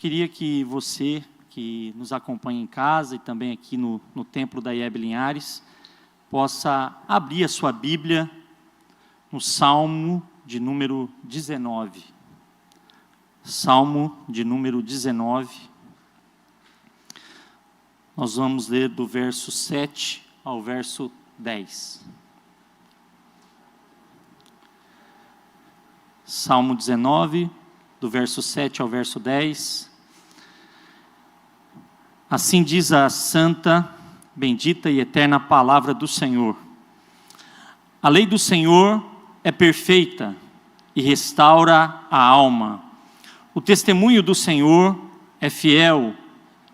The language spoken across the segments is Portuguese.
Queria que você, que nos acompanha em casa e também aqui no templo da IEB Linhares, possa abrir a sua Bíblia no Salmo de número 19. Salmo de número 19. Nós vamos ler do verso 7 ao verso 10. Salmo 19, do verso 7 ao verso 10. Assim diz a santa, bendita e eterna palavra do Senhor. A lei do Senhor é perfeita e restaura a alma. O testemunho do Senhor é fiel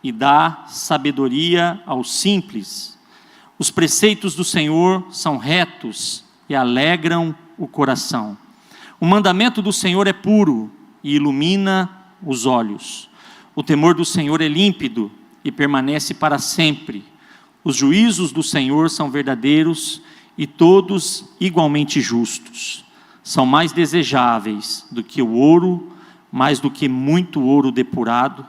e dá sabedoria aos simples. Os preceitos do Senhor são retos e alegram o coração. O mandamento do Senhor é puro e ilumina os olhos. O temor do Senhor é límpido e permanece para sempre. Os juízos do Senhor são verdadeiros e todos igualmente justos. São mais desejáveis do que o ouro, mais do que muito ouro depurado,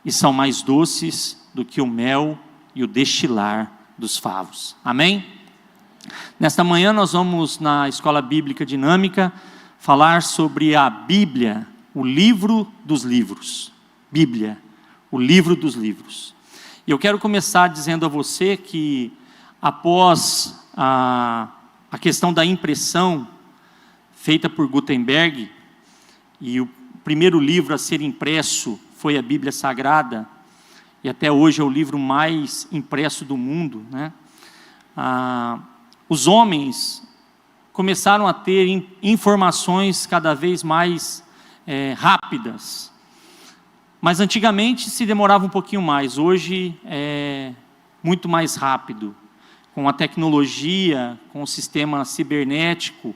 e são mais doces do que o mel e o destilar dos favos. Amém? Nesta manhã nós vamos, na Escola Bíblica Dinâmica, falar sobre a Bíblia, o livro dos livros. Bíblia, o livro dos livros. E eu quero começar dizendo a você que, após a questão da impressão feita por Gutenberg, e o primeiro livro a ser impresso foi a Bíblia Sagrada, e até hoje é o livro mais impresso do mundo, né? Os homens começaram a ter informações cada vez mais rápidas. Mas antigamente se demorava um pouquinho mais, hoje é muito mais rápido. Com a tecnologia, com o sistema cibernético,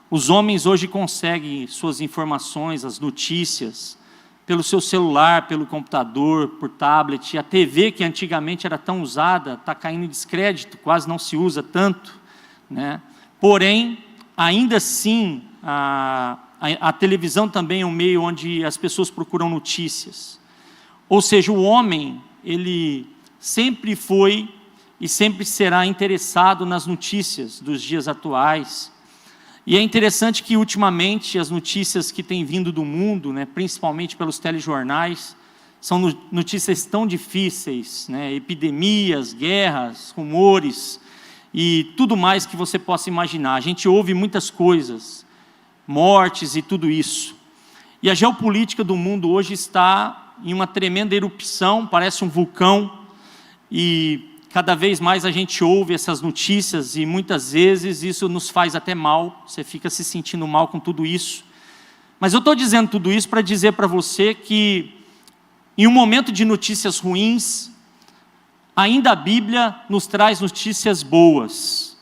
os homens hoje conseguem suas informações, as notícias, pelo seu celular, pelo computador, por tablet. A TV, que antigamente era tão usada, está caindo em descrédito, quase não se usa tanto, né? Porém, ainda assim, a televisão também é um meio onde as pessoas procuram notícias. Ou seja, o homem, ele sempre foi e sempre será interessado nas notícias dos dias atuais. E é interessante que, ultimamente, as notícias que têm vindo do mundo, né, principalmente pelos telejornais, são notícias tão difíceis, né, epidemias, guerras, rumores e tudo mais que você possa imaginar. A gente ouve muitas coisas, mortes e tudo isso. E a geopolítica do mundo hoje está em uma tremenda erupção, parece um vulcão, e cada vez mais a gente ouve essas notícias e muitas vezes isso nos faz até mal, você fica se sentindo mal com tudo isso. Mas eu estou dizendo tudo isso para dizer para você que em um momento de notícias ruins, ainda a Bíblia nos traz notícias boas.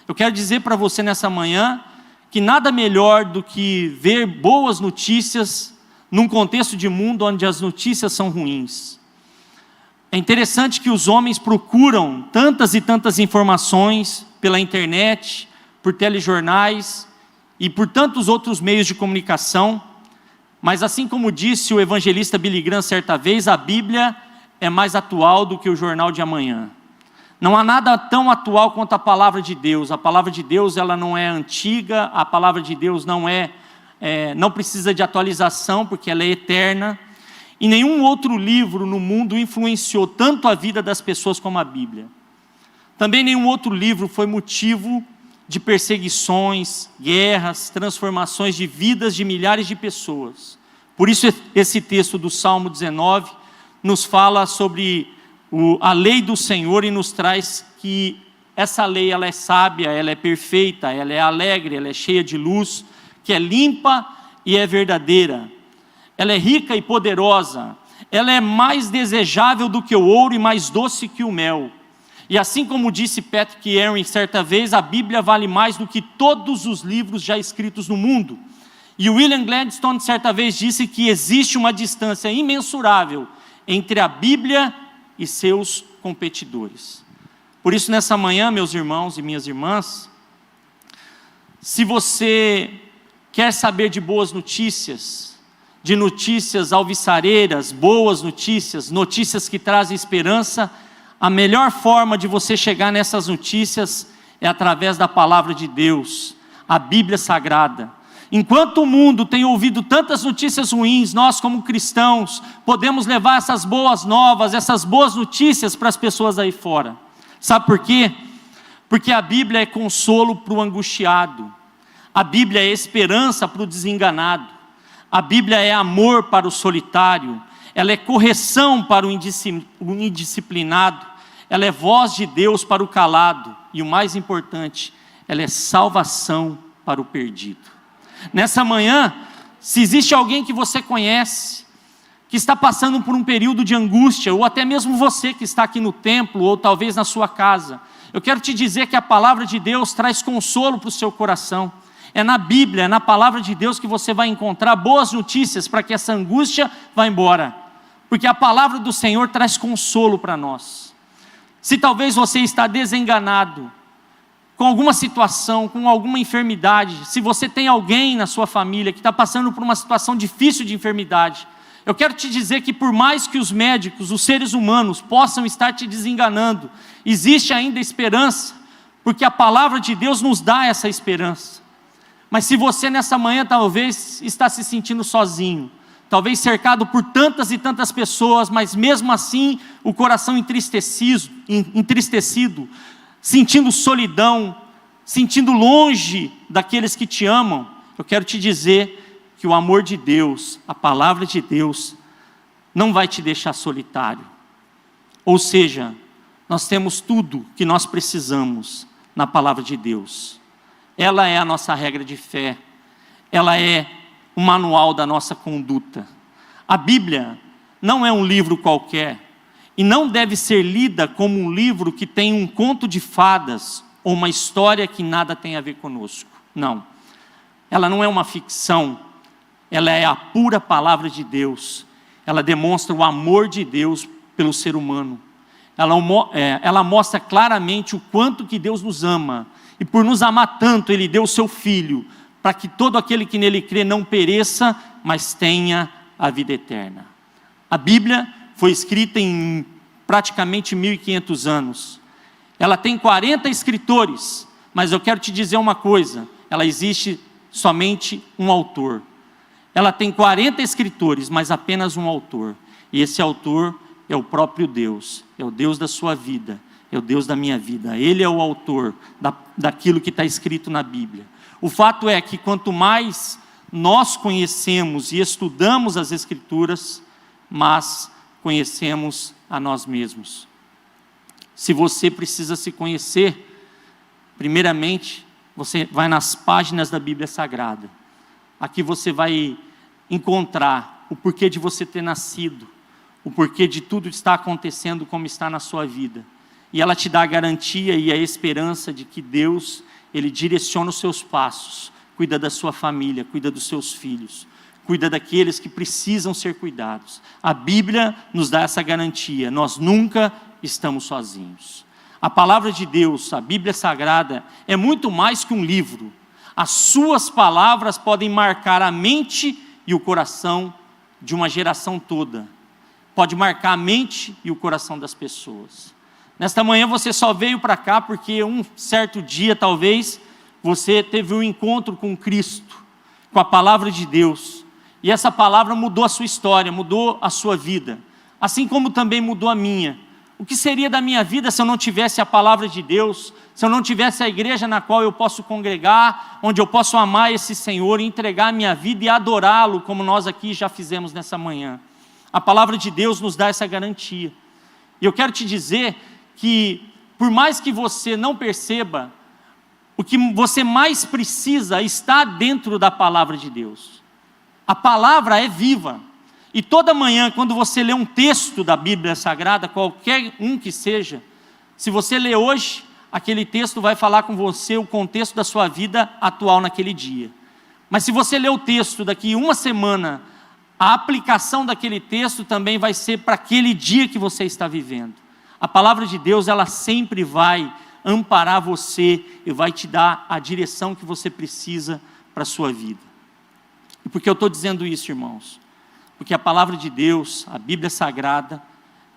Eu quero dizer para você nessa manhã que nada melhor do que ver boas notícias num contexto de mundo onde as notícias são ruins. É interessante que os homens procuram tantas e tantas informações pela internet, por telejornais e por tantos outros meios de comunicação, mas assim como disse o evangelista Billy Graham certa vez, a Bíblia é mais atual do que o jornal de amanhã. Não há nada tão atual quanto a palavra de Deus. A palavra de Deus, ela não é antiga, a palavra de Deus não precisa de atualização, porque ela é eterna. E nenhum outro livro no mundo influenciou tanto a vida das pessoas como a Bíblia. Também nenhum outro livro foi motivo de perseguições, guerras, transformações de vidas de milhares de pessoas. Por isso esse texto do Salmo 19 nos fala sobre a lei do Senhor e nos traz que essa lei ela é sábia, ela é perfeita, ela é alegre, ela é cheia de luz, que é limpa e é verdadeira. Ela é rica e poderosa, ela é mais desejável do que o ouro e mais doce que o mel. E assim como disse Patrick Henry certa vez, a Bíblia vale mais do que todos os livros já escritos no mundo. E William Gladstone certa vez disse que existe uma distância imensurável entre a Bíblia e seus competidores. Por isso, nessa manhã, meus irmãos e minhas irmãs, se você quer saber de boas notícias, de notícias alvissareiras, boas notícias, notícias que trazem esperança, a melhor forma de você chegar nessas notícias é através da palavra de Deus, a Bíblia Sagrada. Enquanto o mundo tem ouvido tantas notícias ruins, nós como cristãos podemos levar essas boas novas, essas boas notícias para as pessoas aí fora. Sabe por quê? Porque a Bíblia é consolo para o angustiado, a Bíblia é esperança para o desenganado, a Bíblia é amor para o solitário, ela é correção para o indisciplinado, ela é voz de Deus para o calado, e o mais importante, ela é salvação para o perdido. Nessa manhã, se existe alguém que você conhece, que está passando por um período de angústia, ou até mesmo você que está aqui no templo, ou talvez na sua casa, eu quero te dizer que a palavra de Deus traz consolo para o seu coração. É na Bíblia, é na palavra de Deus que você vai encontrar boas notícias para que essa angústia vá embora, porque a palavra do Senhor traz consolo para nós. Se talvez você está desenganado, com alguma situação, com alguma enfermidade, se você tem alguém na sua família que está passando por uma situação difícil de enfermidade, eu quero te dizer que por mais que os médicos, os seres humanos possam estar te desenganando, existe ainda esperança, porque a palavra de Deus nos dá essa esperança. Mas se você nessa manhã talvez está se sentindo sozinho, talvez cercado por tantas e tantas pessoas, mas mesmo assim o coração entristecido, sentindo solidão, sentindo longe daqueles que te amam, eu quero te dizer que o amor de Deus, a palavra de Deus, não vai te deixar solitário. Ou seja, nós temos tudo que nós precisamos na palavra de Deus. Ela é a nossa regra de fé, ela é o manual da nossa conduta. A Bíblia não é um livro qualquer, e não deve ser lida como um livro que tem um conto de fadas, ou uma história que nada tem a ver conosco. Não, ela não é uma ficção, ela é a pura palavra de Deus, ela demonstra o amor de Deus pelo ser humano, ela mostra claramente o quanto que Deus nos ama, e por nos amar tanto, Ele deu o seu Filho, para que todo aquele que nele crê não pereça, mas tenha a vida eterna. A Bíblia foi escrita em praticamente 1500 anos. Ela tem 40 escritores, mas eu quero te dizer uma coisa, ela existe somente um autor. Ela tem 40 escritores, mas apenas um autor. E esse autor é o próprio Deus, é o Deus da sua vida, é o Deus da minha vida. Ele é o autor daquilo que está escrito na Bíblia. O fato é que quanto mais nós conhecemos e estudamos as Escrituras, mais conhecemos a nós mesmos. Se você precisa se conhecer, primeiramente, você vai nas páginas da Bíblia Sagrada. Aqui você vai encontrar o porquê de você ter nascido, o porquê de tudo estar acontecendo como está na sua vida. E ela te dá a garantia e a esperança de que Deus, Ele direciona os seus passos, cuida da sua família, cuida dos seus filhos, cuida daqueles que precisam ser cuidados. A Bíblia nos dá essa garantia, nós nunca estamos sozinhos. A palavra de Deus, a Bíblia Sagrada, é muito mais que um livro. As suas palavras podem marcar a mente e o coração de uma geração toda. Pode marcar a mente e o coração das pessoas. Nesta manhã você só veio para cá porque um certo dia, talvez, você teve um encontro com Cristo, com a palavra de Deus. E essa palavra mudou a sua história, mudou a sua vida. Assim como também mudou a minha. O que seria da minha vida se eu não tivesse a palavra de Deus? Se eu não tivesse a igreja na qual eu posso congregar, onde eu posso amar esse Senhor e entregar a minha vida e adorá-lo, como nós aqui já fizemos nessa manhã. A palavra de Deus nos dá essa garantia. E eu quero te dizer que, por mais que você não perceba, o que você mais precisa está dentro da palavra de Deus. A palavra é viva. E toda manhã, quando você lê um texto da Bíblia Sagrada, qualquer um que seja, se você lê hoje, aquele texto vai falar com você o contexto da sua vida atual naquele dia. Mas se você lê o texto daqui uma semana, a aplicação daquele texto também vai ser para aquele dia que você está vivendo. A palavra de Deus, ela sempre vai amparar você e vai te dar a direção que você precisa para a sua vida. E por que eu estou dizendo isso, irmãos? Porque a palavra de Deus, a Bíblia Sagrada,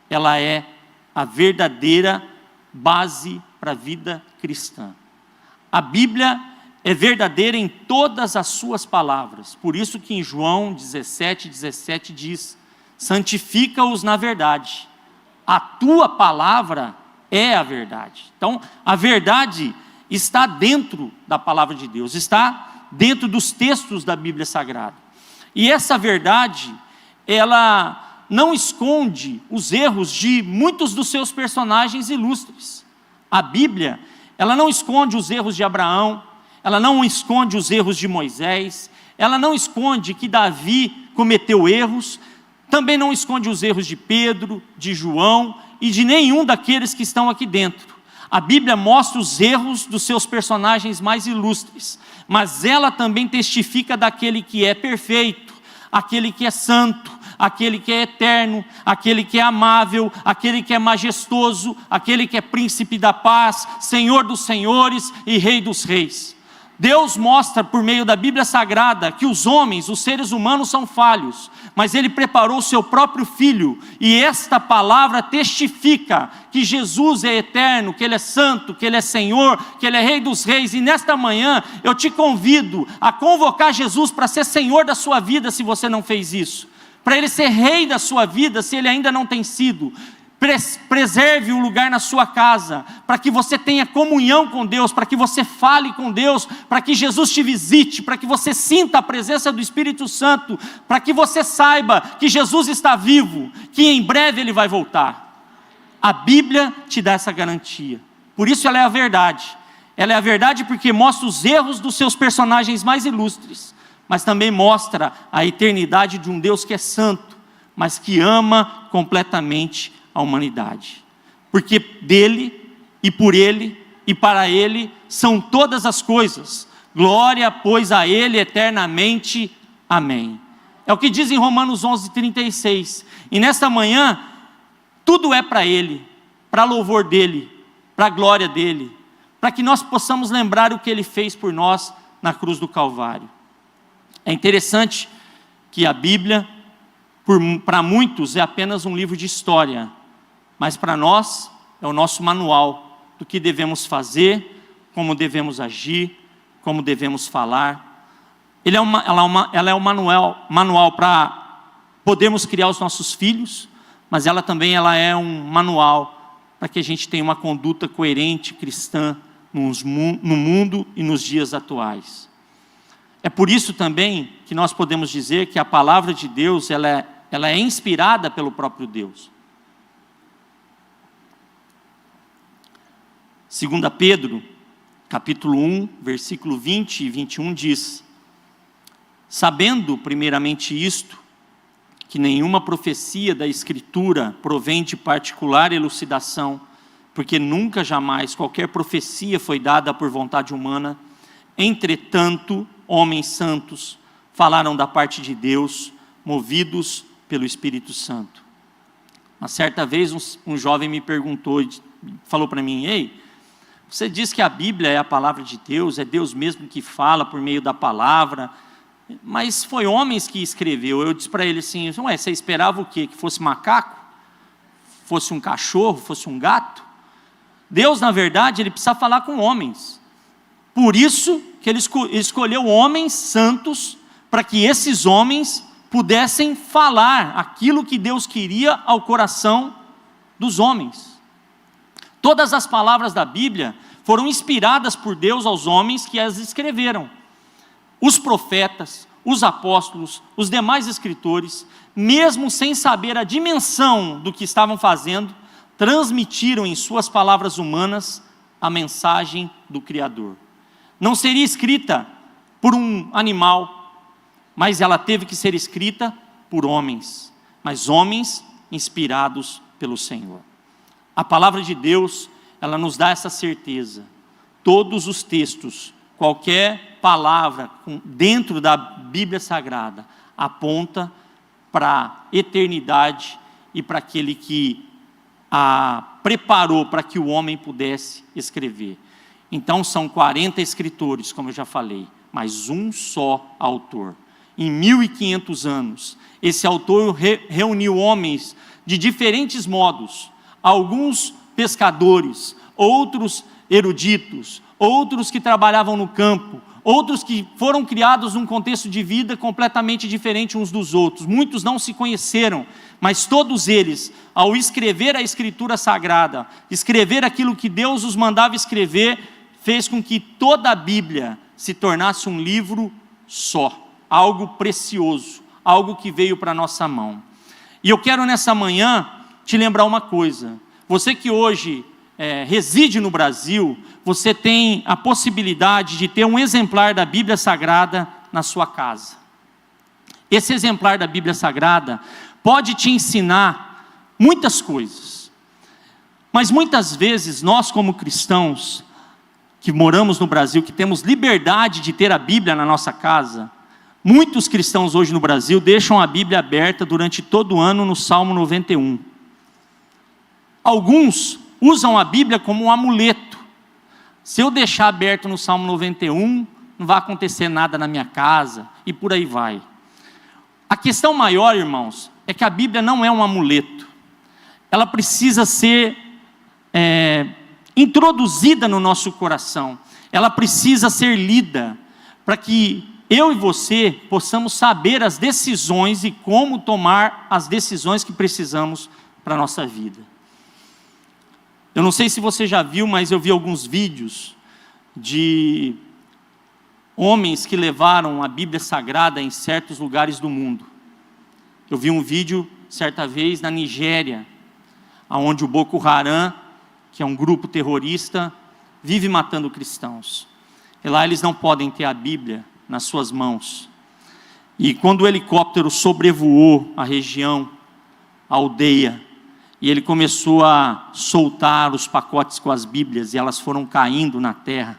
ela é a verdadeira base para a vida cristã. A Bíblia é verdadeira em todas as suas palavras. Por isso que em João 17:17 diz: santifica-os na verdade. A tua palavra é a verdade. Então, a verdade está dentro da palavra de Deus, está dentro dos textos da Bíblia Sagrada. E essa verdade, ela não esconde os erros de muitos dos seus personagens ilustres. A Bíblia, ela não esconde os erros de Abraão, ela não esconde os erros de Moisés, ela não esconde que Davi cometeu erros, também não esconde os erros de Pedro, de João e de nenhum daqueles que estão aqui dentro. A Bíblia mostra os erros dos seus personagens mais ilustres, mas ela também testifica daquele que é perfeito, aquele que é santo, aquele que é eterno, aquele que é amável, aquele que é majestoso, aquele que é príncipe da paz, Senhor dos senhores e Rei dos reis. Deus mostra por meio da Bíblia Sagrada que os homens, os seres humanos são falhos, mas Ele preparou o seu próprio Filho, e esta palavra testifica que Jesus é eterno, que Ele é santo, que Ele é Senhor, que Ele é Rei dos reis. E nesta manhã eu te convido a convocar Jesus para ser Senhor da sua vida, se você não fez isso, para Ele ser Rei da sua vida, se Ele ainda não tem sido. Preserve o lugar na sua casa, para que você tenha comunhão com Deus, para que você fale com Deus, para que Jesus te visite, para que você sinta a presença do Espírito Santo, para que você saiba que Jesus está vivo, que em breve Ele vai voltar. A Bíblia te dá essa garantia, por isso ela é a verdade. Ela é a verdade porque mostra os erros dos seus personagens mais ilustres, mas também mostra a eternidade de um Deus que é santo, mas que ama completamente a humanidade, porque dele e por ele e para ele são todas as coisas. Glória, pois, a ele eternamente. Amém. É o que diz em Romanos 11:36. E nesta manhã tudo é para ele, para louvor dele, para a glória dele, para que nós possamos lembrar o que ele fez por nós na cruz do Calvário. É interessante que a Bíblia, para muitos, é apenas um livro de história, mas para nós é o nosso manual do que devemos fazer, como devemos agir, como devemos falar. Ela é um manual para podermos criar os nossos filhos, mas ela também é um manual para que a gente tenha uma conduta coerente cristã no mundo e nos dias atuais. É por isso também que nós podemos dizer que a palavra de Deus ela é inspirada pelo próprio Deus. 2 Pedro, capítulo 1, versículo 20 e 21 diz: sabendo primeiramente isto, que nenhuma profecia da Escritura provém de particular elucidação, porque nunca jamais qualquer profecia foi dada por vontade humana. Entretanto, homens santos falaram da parte de Deus, movidos pelo Espírito Santo. Uma certa vez um jovem me perguntou, falou para mim: ei, você diz que a Bíblia é a palavra de Deus, é Deus mesmo que fala por meio da palavra, mas foi homens que escreveu. Eu disse para ele assim: ué, você esperava o quê? Que fosse macaco? Fosse um cachorro? Fosse um gato? Deus, na verdade, Ele precisa falar com homens. Por isso que Ele escolheu homens santos, para que esses homens pudessem falar aquilo que Deus queria ao coração dos homens. Todas as palavras da Bíblia foram inspiradas por Deus aos homens que as escreveram. Os profetas, os apóstolos, os demais escritores, mesmo sem saber a dimensão do que estavam fazendo, transmitiram em suas palavras humanas a mensagem do Criador. Não seria escrita por um animal, mas ela teve que ser escrita por homens, mas homens inspirados pelo Senhor. A palavra de Deus, ela nos dá essa certeza. Todos os textos, qualquer palavra dentro da Bíblia Sagrada, aponta para a eternidade e para aquele que a preparou para que o homem pudesse escrever. Então são 40 escritores, como eu já falei, mas um só autor. em 1500 anos, esse autor reuniu homens de diferentes modos, alguns pescadores, outros eruditos, outros que trabalhavam no campo, outros que foram criados num contexto de vida completamente diferente uns dos outros. Muitos não se conheceram, mas todos eles, ao escrever a Escritura Sagrada, escrever aquilo que Deus os mandava escrever, fez com que toda a Bíblia se tornasse um livro só, algo precioso, algo que veio para a nossa mão. E eu quero nessa manhã te lembrar uma coisa: você que hoje reside no Brasil, você tem a possibilidade de ter um exemplar da Bíblia Sagrada na sua casa. Esse exemplar da Bíblia Sagrada pode te ensinar muitas coisas, mas muitas vezes nós, como cristãos que moramos no Brasil, que temos liberdade de ter a Bíblia na nossa casa, muitos cristãos hoje no Brasil deixam a Bíblia aberta durante todo o ano no Salmo 91. Alguns usam a Bíblia como um amuleto. Se eu deixar aberto no Salmo 91, não vai acontecer nada na minha casa, e por aí vai. A questão maior, irmãos, é que a Bíblia não é um amuleto. Ela precisa ser introduzida no nosso coração. Ela precisa ser lida, para que eu e você possamos saber as decisões e como tomar as decisões que precisamos para a nossa vida. Eu não sei se você já viu, mas eu vi alguns vídeos de homens que levaram a Bíblia Sagrada em certos lugares do mundo. Eu vi um vídeo, certa vez, na Nigéria, onde o Boko Haram, que é um grupo terrorista, vive matando cristãos. E lá eles não podem ter a Bíblia nas suas mãos. E quando o helicóptero sobrevoou a região, a aldeia, e ele começou a soltar os pacotes com as Bíblias, e elas foram caindo na terra,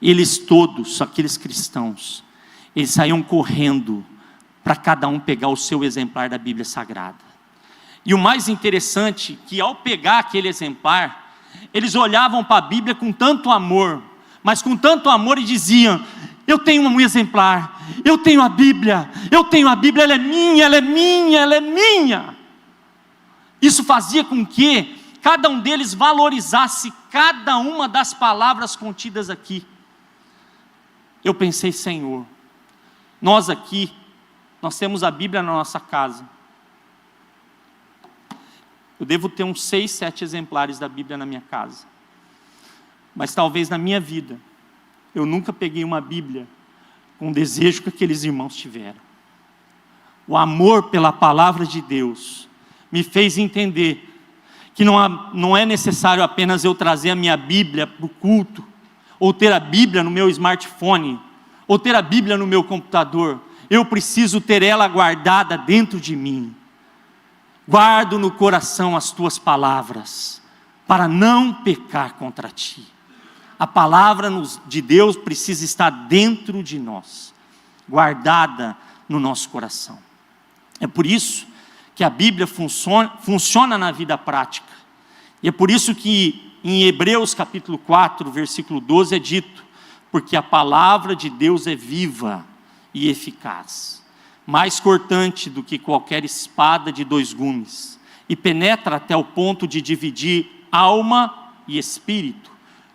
eles todos, aqueles cristãos, eles saíam correndo para cada um pegar o seu exemplar da Bíblia Sagrada. E o mais interessante, que ao pegar aquele exemplar, eles olhavam para a Bíblia com tanto amor, mas com tanto amor, e diziam: eu tenho um exemplar, eu tenho a Bíblia, ela é minha, ela é minha, ela é minha. Isso fazia com que cada um deles valorizasse cada uma das palavras contidas aqui. Eu pensei: Senhor, nós aqui, nós temos a Bíblia na nossa casa. Eu devo ter uns 6, 7 exemplares da Bíblia na minha casa. Mas talvez na minha vida, eu nunca peguei uma Bíblia com o desejo que aqueles irmãos tiveram. O amor pela palavra de Deus me fez entender que não é necessário apenas eu trazer a minha Bíblia para o culto, ou ter a Bíblia no meu smartphone, ou ter a Bíblia no meu computador. Eu preciso ter ela guardada dentro de mim. Guardo no coração as tuas palavras, para não pecar contra ti. A palavra de Deus precisa estar dentro de nós, guardada no nosso coração. É por isso que a Bíblia funciona na vida prática. E é por isso que em Hebreus capítulo 4, versículo 12 é dito: porque a palavra de Deus é viva e eficaz, mais cortante do que qualquer espada de 2 gumes, e penetra até o ponto de dividir alma e espírito,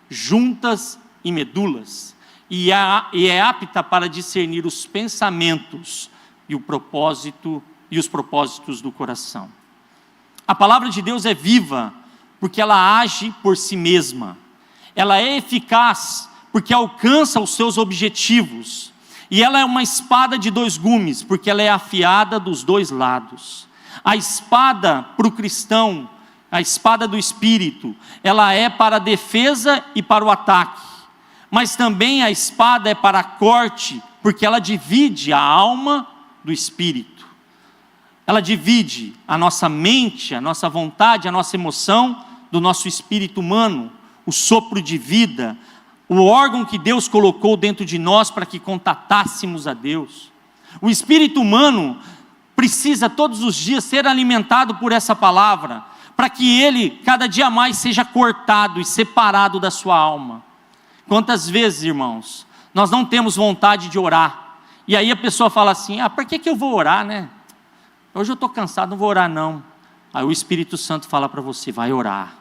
juntas e medulas, e é apta para discernir os pensamentos e os propósitos do coração. A palavra de Deus é viva, porque ela age por si mesma. Ela é eficaz, porque alcança os seus objetivos. E ela é uma espada de 2 gumes, porque ela é afiada dos 2 lados. A espada para o cristão, a espada do Espírito, ela é para a defesa e para o ataque. Mas também a espada é para a corte, porque ela divide a alma do Espírito. Ela divide a nossa mente, a nossa vontade, a nossa emoção do nosso espírito humano, o sopro de vida, o órgão que Deus colocou dentro de nós para que contatássemos a Deus. O espírito humano precisa todos os dias ser alimentado por essa palavra, para que ele cada dia mais seja cortado e separado da sua alma. Quantas vezes, irmãos, nós não temos vontade de orar, E aí a pessoa fala assim, para que eu vou orar, né? Hoje eu estou cansado, não vou orar não. Aí o Espírito Santo fala para você, vai orar.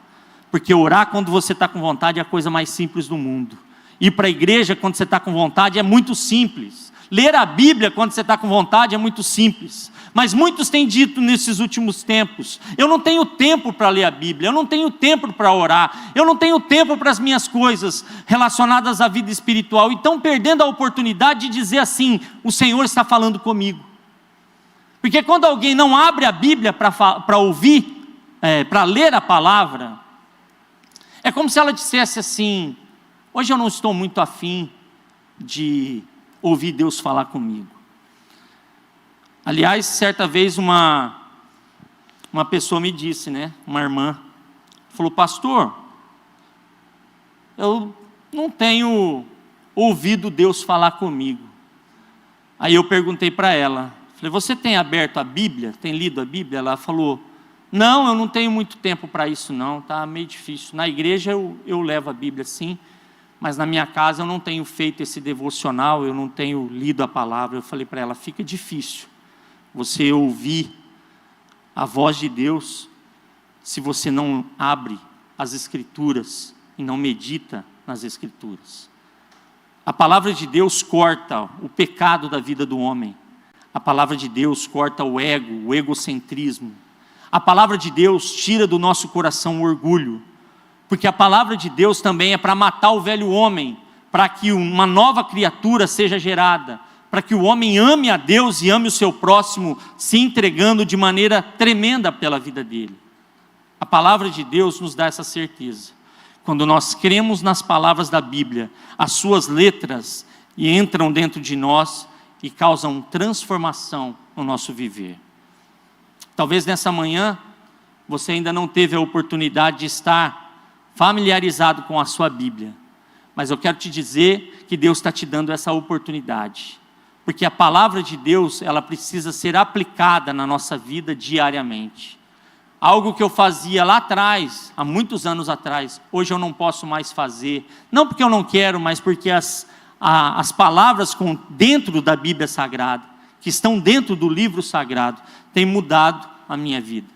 Porque orar quando você está com vontade é a coisa mais simples do mundo. Ir para a igreja quando você está com vontade é muito simples. Ler a Bíblia quando você está com vontade é muito simples. Mas muitos têm dito nesses últimos tempos, eu não tenho tempo para ler a Bíblia, eu não tenho tempo para orar, eu não tenho tempo para as minhas coisas relacionadas à vida espiritual. E estão perdendo a oportunidade de dizer assim, o Senhor está falando comigo. Porque quando alguém não abre a Bíblia para ouvir, para ler a palavra, é como se ela dissesse assim, hoje eu não estou muito afim de ouvir Deus falar comigo. Aliás, certa vez uma pessoa me disse, uma irmã, falou, pastor, eu não tenho ouvido Deus falar comigo. Aí eu perguntei para ela, falei, você tem aberto a Bíblia? Tem lido a Bíblia? Ela falou, não, eu não tenho muito tempo para isso não, está meio difícil. Na igreja eu levo a Bíblia sim, mas na minha casa eu não tenho feito esse devocional, eu não tenho lido a palavra. Eu falei para ela, fica difícil você ouvir a voz de Deus, se você não abre as Escrituras e não medita nas Escrituras. A palavra de Deus corta o pecado da vida do homem. A palavra de Deus corta o ego, o egocentrismo. A palavra de Deus tira do nosso coração o orgulho. Porque a palavra de Deus também é para matar o velho homem, para que uma nova criatura seja gerada, para que o homem ame a Deus e ame o seu próximo, se entregando de maneira tremenda pela vida dele. A palavra de Deus nos dá essa certeza. Quando nós cremos nas palavras da Bíblia, as suas letras entram dentro de nós e causam transformação no nosso viver. Talvez nessa manhã, você ainda não teve a oportunidade de estar familiarizado com a sua Bíblia, mas eu quero te dizer que Deus está te dando essa oportunidade. Porque a palavra de Deus, ela precisa ser aplicada na nossa vida diariamente. Algo que eu fazia lá atrás, há muitos anos atrás, hoje eu não posso mais fazer. Não porque eu não quero, mas porque as palavras dentro da Bíblia Sagrada, que estão dentro do livro sagrado, têm mudado a minha vida.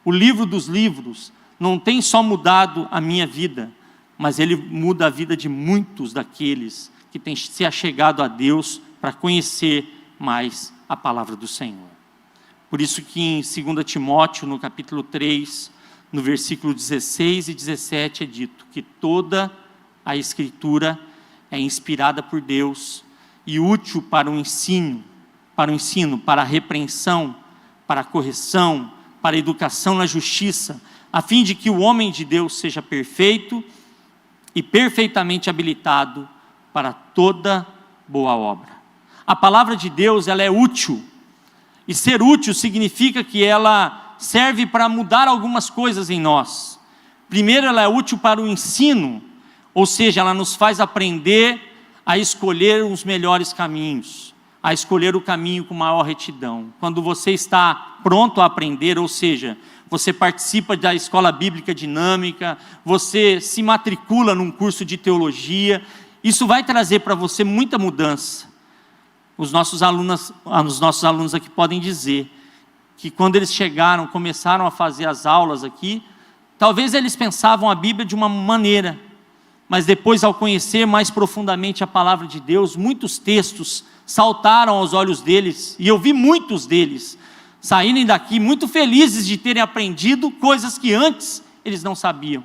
O livro dos livros não tem só mudado a minha vida, mas ele muda a vida de muitos daqueles que têm se achegado a Deus para conhecer mais a palavra do Senhor. Por isso que em 2 Timóteo, no capítulo 3, no versículo 16 e 17, é dito que toda a Escritura é inspirada por Deus e útil para o ensino, para a repreensão, para a correção, para a educação na justiça, a fim de que o homem de Deus seja perfeito e perfeitamente habilitado para toda boa obra. A palavra de Deus, ela é útil, e ser útil significa que ela serve para mudar algumas coisas em nós. Primeiro, ela é útil para o ensino, ou seja, ela nos faz aprender a escolher os melhores caminhos, a escolher o caminho com maior retidão. Quando você está pronto a aprender, ou seja, você participa da escola bíblica dinâmica, você se matricula num curso de teologia, isso vai trazer para você muita mudança. Os nossos alunos aqui podem dizer que quando eles começaram a fazer as aulas aqui, talvez eles pensavam a Bíblia de uma maneira, mas depois, ao conhecer mais profundamente a palavra de Deus, muitos textos saltaram aos olhos deles, e eu vi muitos deles saírem daqui muito felizes de terem aprendido coisas que antes eles não sabiam.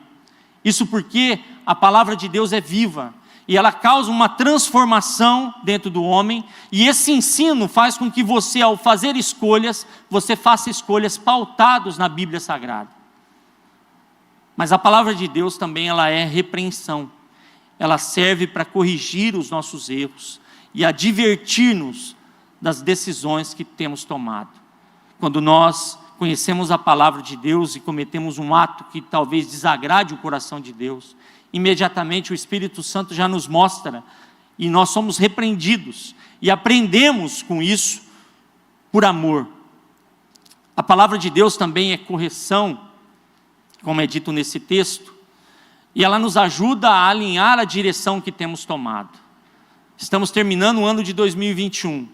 Isso porque a palavra de Deus é viva, e ela causa uma transformação dentro do homem, e esse ensino faz com que você, ao fazer escolhas, você faça escolhas pautadas na Bíblia Sagrada. Mas a palavra de Deus também, ela é repreensão, ela serve para corrigir os nossos erros, e advertir-nos das decisões que temos tomado. Quando nós conhecemos a palavra de Deus e cometemos um ato que talvez desagrade o coração de Deus, imediatamente o Espírito Santo já nos mostra, e nós somos repreendidos, e aprendemos com isso por amor. A palavra de Deus também é correção, como é dito nesse texto, e ela nos ajuda a alinhar a direção que temos tomado. Estamos terminando o ano de 2021,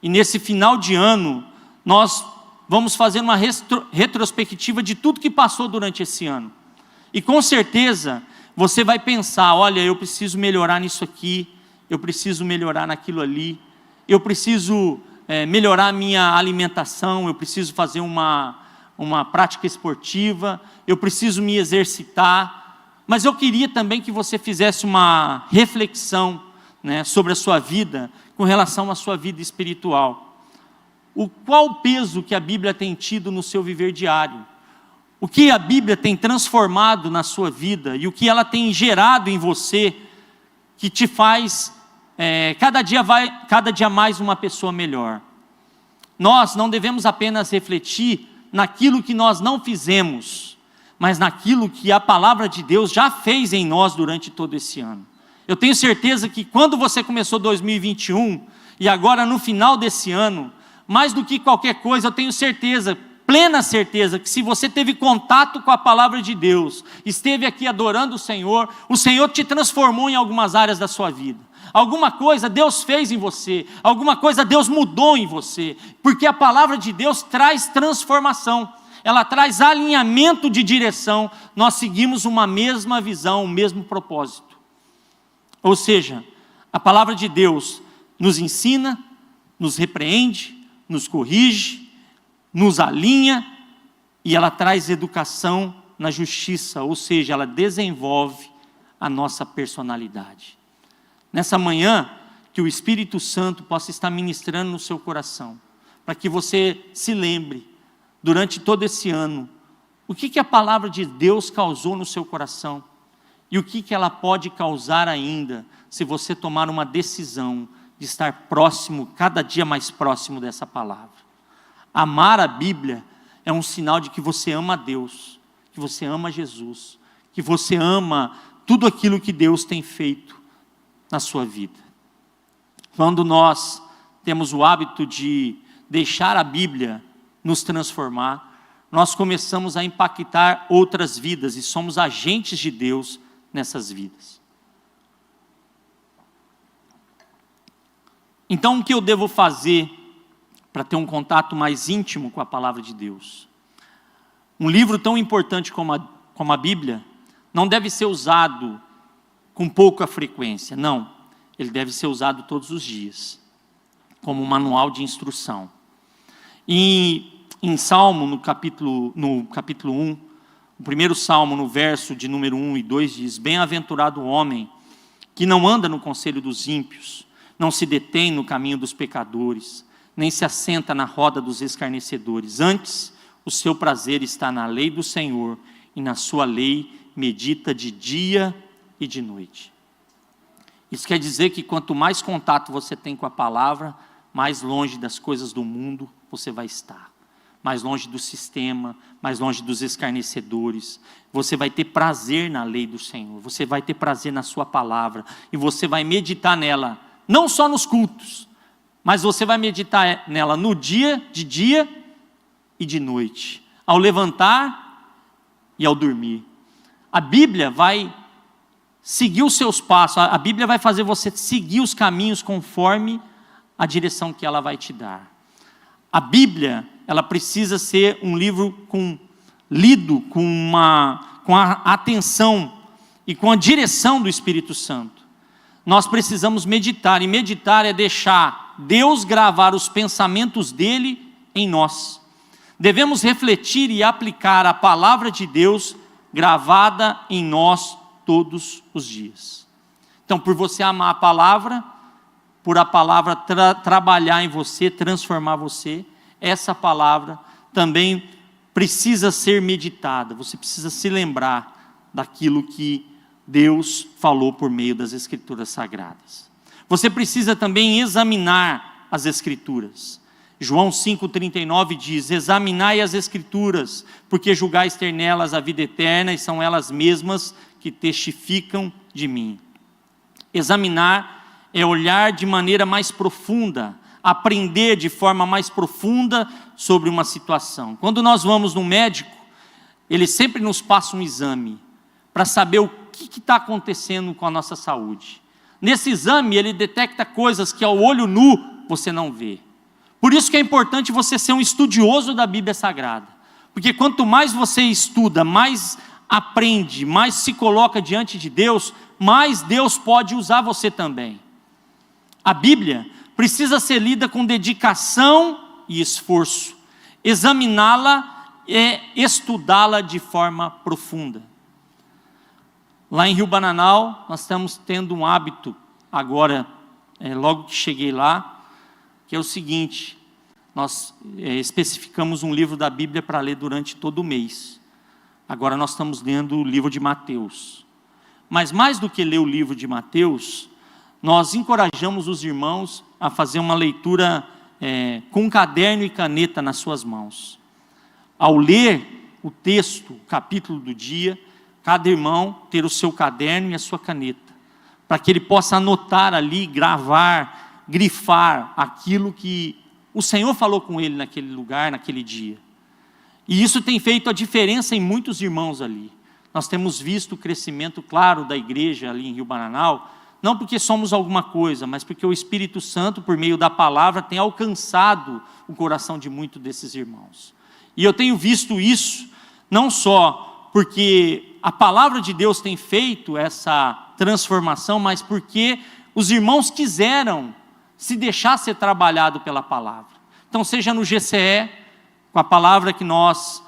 E nesse final de ano, nós vamos fazer uma retrospectiva de tudo que passou durante esse ano. E com certeza, você vai pensar, olha, eu preciso melhorar nisso aqui, eu preciso melhorar naquilo ali, eu preciso melhorar a minha alimentação, eu preciso fazer uma prática esportiva, eu preciso me exercitar. Mas eu queria também que você fizesse uma reflexão, né, sobre a sua vida, com relação à sua vida espiritual. Qual o peso que a Bíblia tem tido no seu viver diário? O que a Bíblia tem transformado na sua vida e o que ela tem gerado em você, que te faz cada dia mais uma pessoa melhor. Nós não devemos apenas refletir naquilo que nós não fizemos, mas naquilo que a palavra de Deus já fez em nós durante todo esse ano. Eu tenho certeza que quando você começou 2021 e agora no final desse ano, mais do que qualquer coisa, eu tenho certeza, plena certeza, que se você teve contato com a palavra de Deus, esteve aqui adorando o Senhor te transformou em algumas áreas da sua vida. Alguma coisa Deus fez em você, alguma coisa Deus mudou em você, porque a palavra de Deus traz transformação, ela traz alinhamento de direção, nós seguimos uma mesma visão, o mesmo propósito. Ou seja, a palavra de Deus nos ensina, nos repreende, nos corrige, nos alinha, e ela traz educação na justiça, ou seja, ela desenvolve a nossa personalidade. Nessa manhã, que o Espírito Santo possa estar ministrando no seu coração, para que você se lembre, durante todo esse ano, o que a palavra de Deus causou no seu coração, e o que ela pode causar ainda, se você tomar uma decisão de estar próximo, cada dia mais próximo dessa palavra. Amar a Bíblia é um sinal de que você ama a Deus, que você ama Jesus, que você ama tudo aquilo que Deus tem feito na sua vida. Quando nós temos o hábito de deixar a Bíblia nos transformar, nós começamos a impactar outras vidas e somos agentes de Deus nessas vidas. Então, o que eu devo fazer para ter um contato mais íntimo com a palavra de Deus? Um livro tão importante como a Bíblia não deve ser usado com pouca frequência, não. Ele deve ser usado todos os dias, como um manual de instrução. E em Salmo, no capítulo 1, o primeiro Salmo, no verso de número 1 e 2, diz: Bem-aventurado o homem que não anda no conselho dos ímpios, não se detém no caminho dos pecadores, nem se assenta na roda dos escarnecedores. Antes, o seu prazer está na lei do Senhor, e na sua lei medita de dia e de noite. Isso quer dizer que quanto mais contato você tem com a palavra, mais longe das coisas do mundo você vai estar. Mais longe do sistema, mais longe dos escarnecedores. Você vai ter prazer na lei do Senhor, você vai ter prazer na sua palavra, e você vai meditar nela, não só nos cultos, mas você vai meditar nela no dia, de dia e de noite, ao levantar e ao dormir. A Bíblia vai seguir os seus passos, a Bíblia vai fazer você seguir os caminhos conforme a direção que ela vai te dar. A Bíblia, ela precisa ser um livro lido com a atenção e com a direção do Espírito Santo. Nós precisamos meditar, e meditar é deixar Deus gravar os pensamentos dele em nós. Devemos refletir e aplicar a palavra de Deus gravada em nós todos os dias. Então, por você amar a palavra, por a palavra trabalhar em você, transformar você, essa palavra também precisa ser meditada. Você precisa se lembrar daquilo que Deus falou por meio das Escrituras Sagradas. Você precisa também examinar as Escrituras. João 5,39 diz: examinai as Escrituras, porque julgais ter nelas a vida eterna, e são elas mesmas que testificam de mim. Examinar é olhar de maneira mais profunda, aprender de forma mais profunda sobre uma situação. Quando nós vamos no médico, ele sempre nos passa um exame, para saber o que está acontecendo com a nossa saúde. Nesse exame, ele detecta coisas que ao olho nu você não vê. Por isso que é importante você ser um estudioso da Bíblia Sagrada. Porque quanto mais você estuda, mais aprende, mais se coloca diante de Deus, mais Deus pode usar você também. A Bíblia precisa ser lida com dedicação e esforço. Examiná-la e estudá-la de forma profunda. Lá em Rio Bananal, nós estamos tendo um hábito, agora, logo que cheguei lá, que é o seguinte: nós especificamos um livro da Bíblia para ler durante todo o mês. Agora nós estamos lendo o livro de Mateus. Mas mais do que ler o livro de Mateus, nós encorajamos os irmãos a fazer uma leitura com caderno e caneta nas suas mãos. Ao ler o texto, o capítulo do dia, cada irmão ter o seu caderno e a sua caneta, para que ele possa anotar ali, gravar, grifar aquilo que o Senhor falou com ele naquele lugar, naquele dia. E isso tem feito a diferença em muitos irmãos ali. Nós temos visto o crescimento claro da igreja ali em Rio Bananal, não porque somos alguma coisa, mas porque o Espírito Santo, por meio da palavra, tem alcançado o coração de muitos desses irmãos. E eu tenho visto isso, não só porque a palavra de Deus tem feito essa transformação, mas porque os irmãos quiseram se deixar ser trabalhado pela palavra. Então, seja no GCE, com a palavra que nós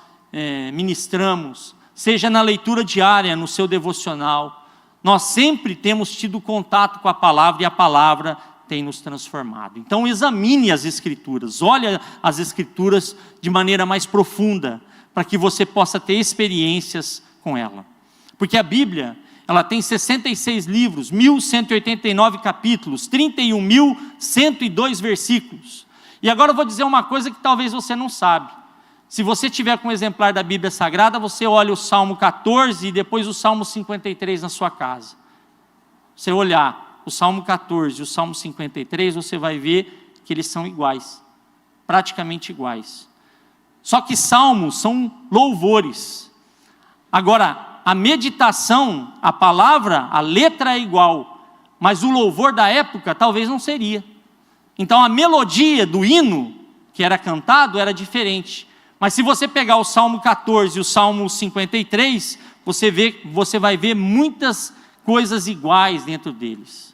ministramos, seja na leitura diária, no seu devocional, nós sempre temos tido contato com a palavra e a palavra tem nos transformado. Então examine as Escrituras, olhe as Escrituras de maneira mais profunda, para que você possa ter experiências com ela. Porque a Bíblia, ela tem 66 livros, 1.189 capítulos, 31.102 versículos. E agora eu vou dizer uma coisa que talvez você não sabe. Se você tiver com um exemplar da Bíblia Sagrada, você olha o Salmo 14 e depois o Salmo 53 na sua casa. Você olhar o Salmo 14 e o Salmo 53, você vai ver que eles são iguais, praticamente iguais. Só que salmos são louvores. Agora, a meditação, a palavra, a letra é igual, mas o louvor da época talvez não seria. Então a melodia do hino que era cantado era diferente. Mas se você pegar o Salmo 14 e o Salmo 53, você vai ver muitas coisas iguais dentro deles.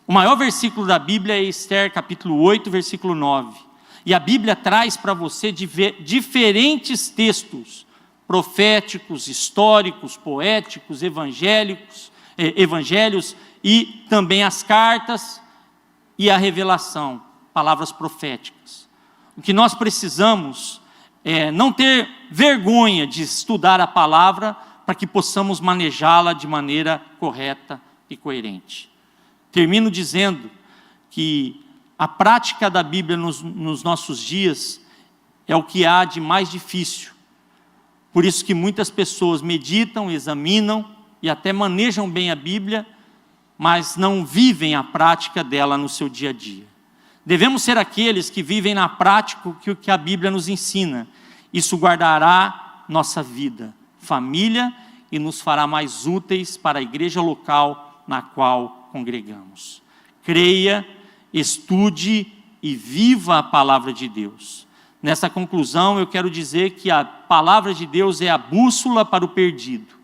O maior versículo da Bíblia é Esther, capítulo 8, versículo 9. E a Bíblia traz para você diferentes textos proféticos, históricos, poéticos, evangélios e também as cartas e a revelação, palavras proféticas. O que nós precisamos não ter vergonha de estudar a palavra para que possamos manejá-la de maneira correta e coerente. Termino dizendo que a prática da Bíblia nos nossos dias é o que há de mais difícil. Por isso que muitas pessoas meditam, examinam e até manejam bem a Bíblia, mas não vivem a prática dela no seu dia a dia. Devemos ser aqueles que vivem na prática o que a Bíblia nos ensina. Isso guardará nossa vida, família e nos fará mais úteis para a igreja local na qual congregamos. Creia, estude e viva a palavra de Deus. Nessa conclusão, eu quero dizer que a palavra de Deus é a bússola para o perdido,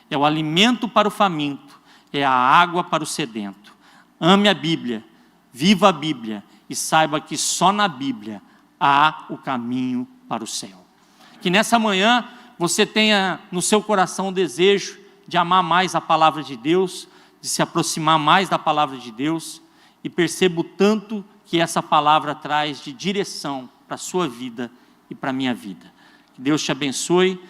é o alimento para o faminto, é a água para o sedento. Ame a Bíblia, viva a Bíblia e saiba que só na Bíblia há o caminho para o céu. Que nessa manhã você tenha no seu coração o desejo de amar mais a palavra de Deus, de se aproximar mais da palavra de Deus, e perceba o tanto que essa palavra traz de direção para a sua vida e para a minha vida. Que Deus te abençoe.